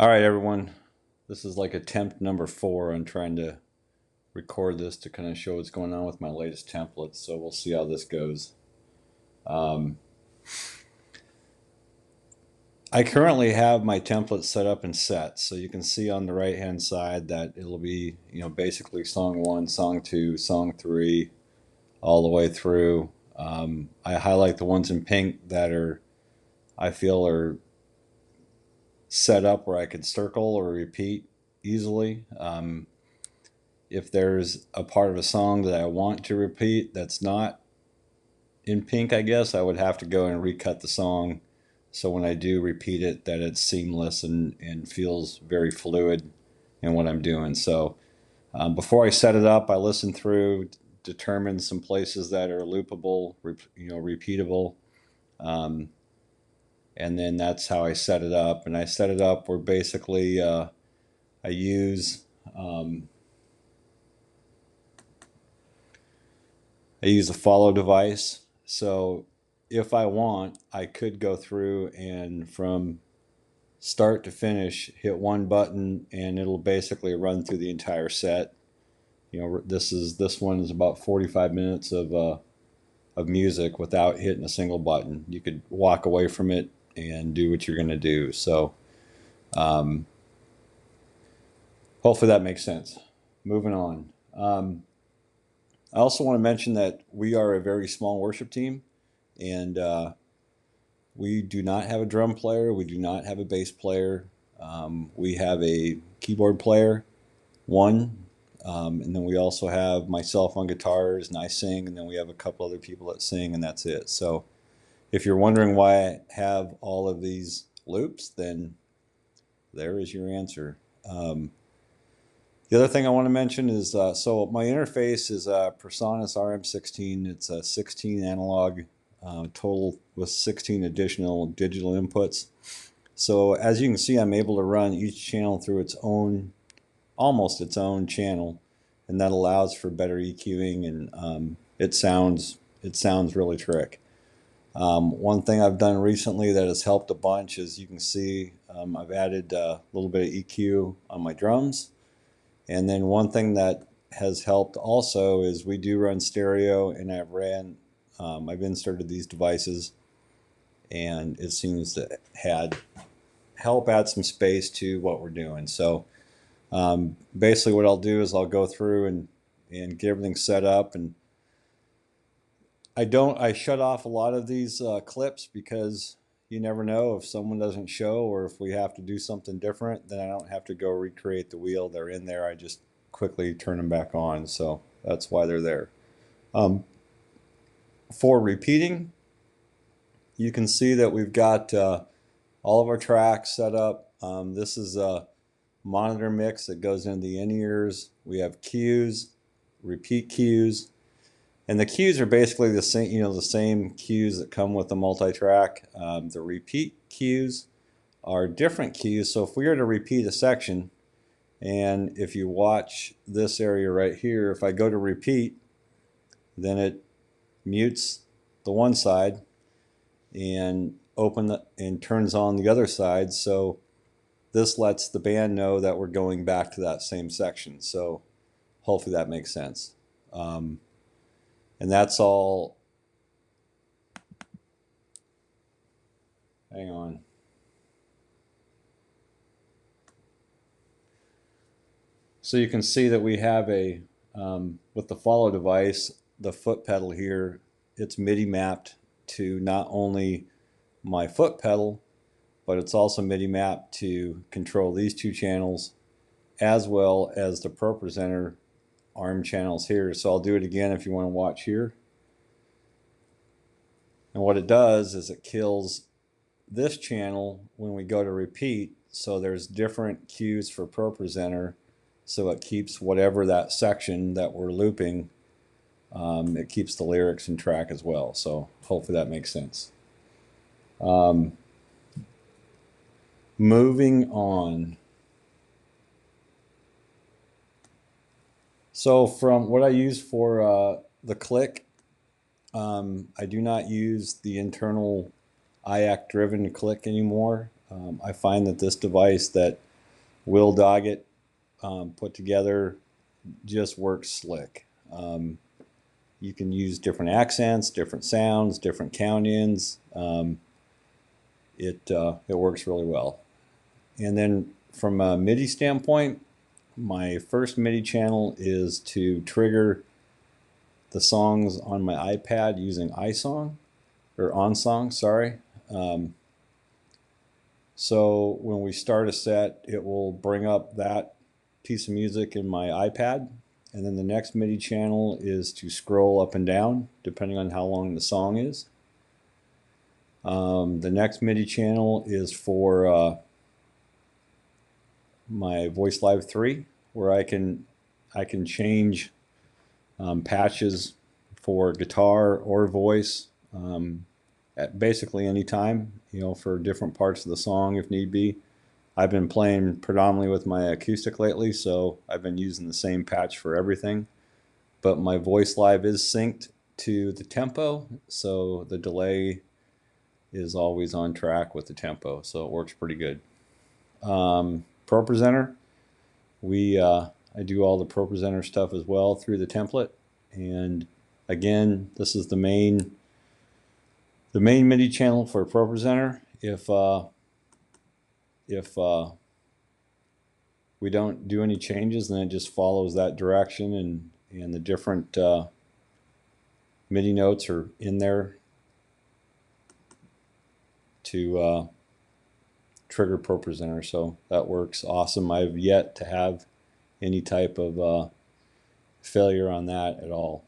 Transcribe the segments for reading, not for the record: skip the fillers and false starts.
All right, everyone. This is like attempt number 4 on trying to record this to kind of show what's going on with my latest templates. So we'll see how this goes. I currently have my template set up and set. So you can see on the right hand side that it'll be, basically song 1, song 2, song 3, all the way through. I highlight the ones in pink that I feel are set up where I could circle or repeat easily. If there's a part of a song that I want to repeat that's not in pink, I guess I would have to go and recut the song so when I do repeat it that it's seamless and feels very fluid in what I'm doing. So before I set it up, I listen through, determine some places that are loopable, repeatable, and then that's how I set it up. And I set it up where basically I use a follow device. So if I want, I could go through and from start to finish hit one button and it'll basically run through the entire set. This one is about 45 minutes of music without hitting a single button. You could walk away from it and do what you're going to do. So hopefully that makes sense. Moving on. I also want to mention that we are a very small worship team, and we do not have a drum player. We do not have a bass player. We have a keyboard player, one, and then we also have myself on guitars, and I sing, and then we have a couple other people that sing, and that's it. So if you're wondering why I have all of these loops, then there is your answer. The other thing I want to mention is, so my interface is a PreSonus RM16. It's a 16 analog, total with 16 additional digital inputs. So as you can see, I'm able to run each channel through its own, almost its own channel, and that allows for better EQing, and it sounds really trick. One thing I've done recently that has helped a bunch is you can see I've added a little bit of EQ on my drums. And then one thing that has helped also is we do run stereo, and I've inserted these devices, and it seems to help add some space to what we're doing. So basically what I'll do is I'll go through and get everything set up, and I shut off a lot of these clips because you never know if someone doesn't show or if we have to do something different, then I don't have to go recreate the wheel. They're in there. I just quickly turn them back on. So that's why they're there. For repeating, you can see that we've got all of our tracks set up. This is a monitor mix that goes into the in-ears. We have cues, repeat cues. And the cues are basically the same, the same cues that come with the multi-track. The repeat cues are different cues. So if we were to repeat a section, and if you watch this area right here, if I go to repeat, then it mutes the one side and turns on the other side. So this lets the band know that we're going back to that same section. So hopefully that makes sense. And that's all. Hang on. So you can see that we have with the follow device, the foot pedal here, it's MIDI mapped to not only my foot pedal, but it's also MIDI mapped to control these two channels as well as the Pro Presenter ARM channels here. So I'll do it again if you want to watch here. And what it does is it kills this channel when we go to repeat. So there's different cues for Pro Presenter. So it keeps whatever that section that we're looping, it keeps the lyrics in track as well. So hopefully that makes sense. Moving on. So from what I use for the click, I do not use the internal IAC driven click anymore. I find that this device that Will Doggett put together, just works slick. You can use different accents, different sounds, different count-ins. It works really well. And then from a MIDI standpoint, my first MIDI channel is to trigger the songs on my iPad using iSong, or OnSong, sorry. So when we start a set, it will bring up that piece of music in my iPad, and then the next MIDI channel is to scroll up and down depending on how long the song is. The next MIDI channel is for my Voice Live 3, where I can change patches for guitar or voice at basically any time, for different parts of the song if need be. I've been playing predominantly with my acoustic lately, so I've been using the same patch for everything. But my Voice Live is synced to the tempo, so the delay is always on track with the tempo, so it works pretty good. Pro Presenter, I do all the Pro Presenter stuff as well through the template, and again, this is the main MIDI channel for Pro Presenter. If we don't do any changes, then it just follows that direction, and the different MIDI notes are in there to trigger Pro Presenter. So that works awesome. I've yet to have any type of failure on that at all.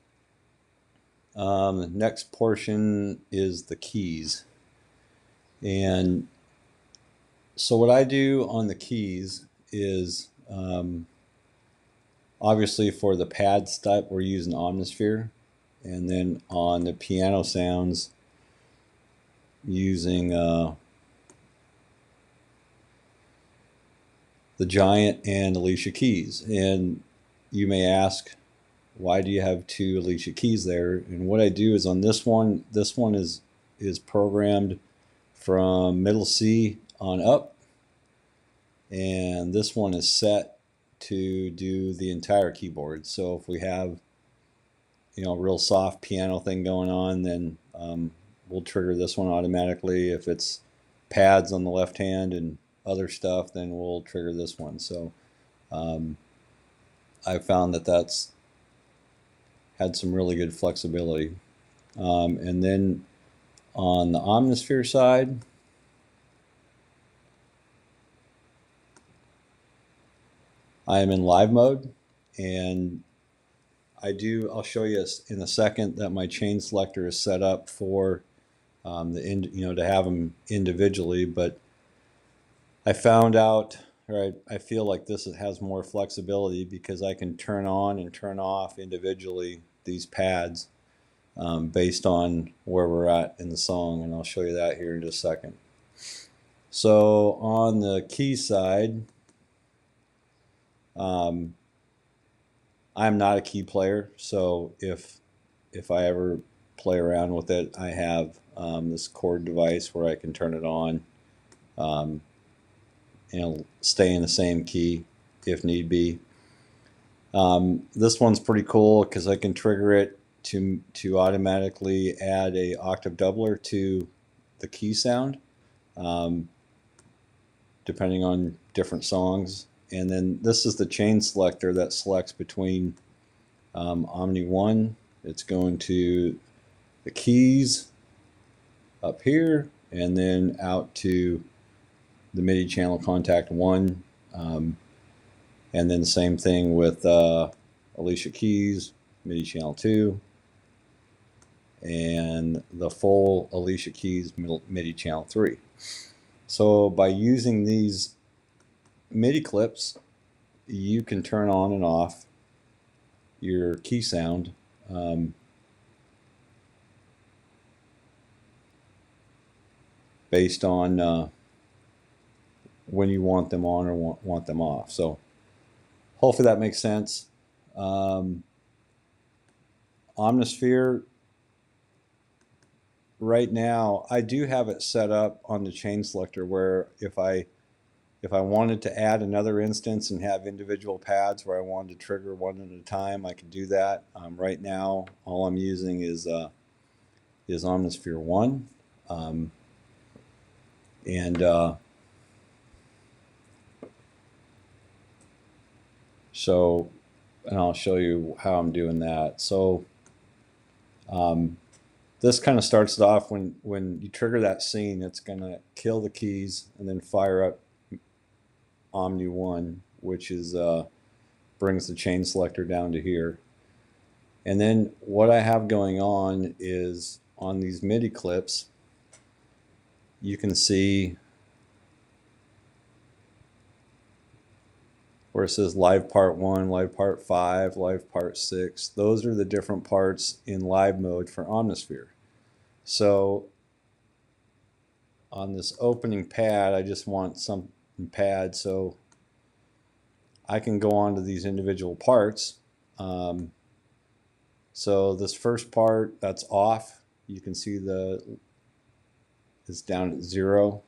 The next portion is the keys. And so what I do on the keys is, obviously for the pad step, we're using Omnisphere. And then on the piano sounds, using the Giant and Alicia keys. And you may ask, why do you have two Alicia keys there? And what I do is on this one is programmed from middle C on up, and this one is set to do the entire keyboard. So if we have a real soft piano thing going on, then we'll trigger this one automatically. If it's pads on the left hand and other stuff, then we'll trigger this one. So I found that that's had some really good flexibility. And then on the Omnisphere side, I am in live mode, and I'll show you in a second that my chain selector is set up for to have them individually, but I found out, or I feel like this has more flexibility because I can turn on and turn off individually these pads based on where we're at in the song, and I'll show you that here in just a second. So on the key side, I'm not a key player, so if I ever play around with it, I have this chord device where I can turn it on and stay in the same key if need be. This one's pretty cool because I can trigger it to automatically add a octave doubler to the key sound, depending on different songs. And then this is the chain selector that selects between Omni 1. It's going to the keys up here, and then out to the MIDI channel contact 1. And then the same thing with Alicia keys, MIDI channel 2, and the full Alicia keys, MIDI channel 3. So by using these MIDI clips, you can turn on and off your key sound based on when you want them on or want them off. So hopefully that makes sense. Omnisphere, right now I do have it set up on the chain selector where if If I wanted to add another instance and have individual pads where I wanted to trigger one at a time, I could do that. Right now, all I'm using is Omnisphere 1. And I'll show you how I'm doing that. So this kind of starts it off when you trigger that scene, it's going to kill the keys and then fire up Omni 1, which is brings the chain selector down to here. And then what I have going on is on these MIDI clips, you can see where it says live part 1, live part 5, live part 6. Those are the different parts in live mode for Omnisphere. So on this opening pad, I just want some pad, so I can go on to these individual parts. So this first part, that's off. You can see it's down at 0.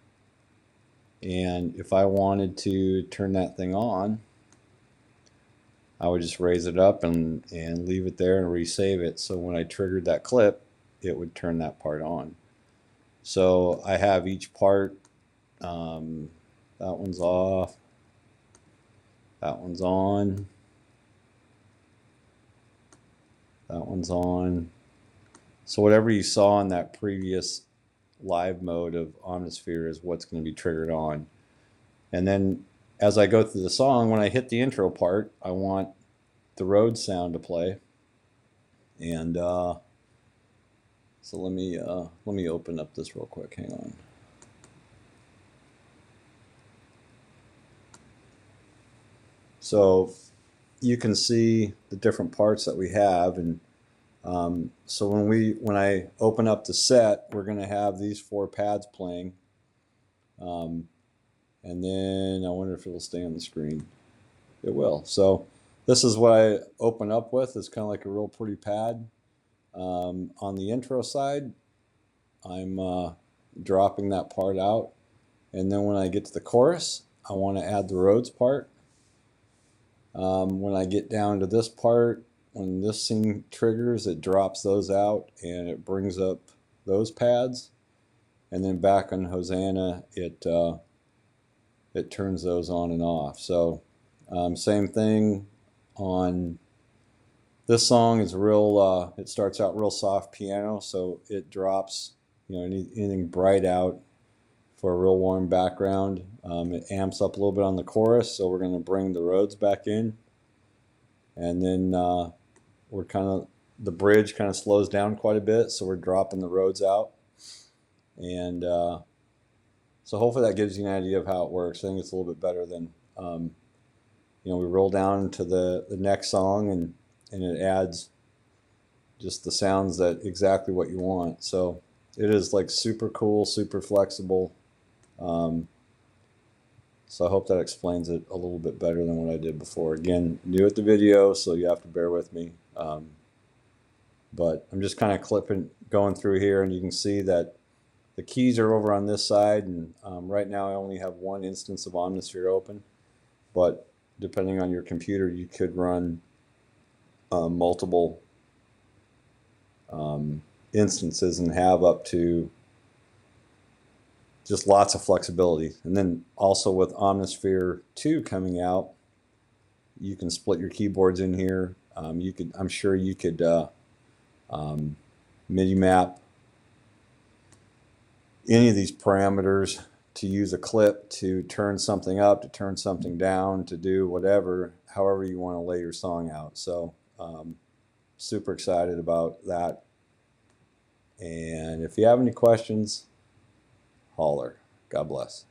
And if I wanted to turn that thing on, I would just raise it up and leave it there and resave it. So when I triggered that clip, it would turn that part on. So I have each part. That one's off. That one's on. That one's on. So whatever you saw in that previous live mode of Omnisphere is what's going to be triggered on. And then as I go through the song, when I hit the intro part, I want the Rhodes sound to play. And so let me open up this real quick. Hang on. So you can see the different parts that we have, and so when I open up the set, we're going to have these 4 pads playing. And then I wonder if it'll stay on the screen. It will. So this is what I open up with. It's kind of like a real pretty pad. On the intro side, I'm dropping that part out. And then when I get to the chorus, I want to add the Rhodes part. When I get down to this part, when this scene triggers, it drops those out and it brings up those pads. And then back on Hosanna, it turns those on and off. So same thing on this song. Is real. It starts out real soft piano, so it drops anything bright out for a real warm background. It amps up a little bit on the chorus, so we're going to bring the Rhodes back in, and then the bridge kind of slows down quite a bit, so we're dropping the Rhodes out. And so hopefully that gives you an idea of how it works. I think it's a little bit better than we roll down to the next song, and it adds just the sounds that exactly what you want. So it is like super cool, super flexible. So I hope that explains it a little bit better than what I did before. Again, new at the video, so you have to bear with me. But I'm just kind of going through here, and you can see that the keys are over on this side, and right now I only have one instance of Omnisphere open. But depending on your computer, you could run multiple instances and have up to just lots of flexibility. And then also with Omnisphere 2 coming out, you can split your keyboards in here. I'm sure you could MIDI map any of these parameters to use a clip to turn something up, to turn something down, to do whatever, however you want to lay your song out. So super excited about that. And if you have any questions, holler. God bless.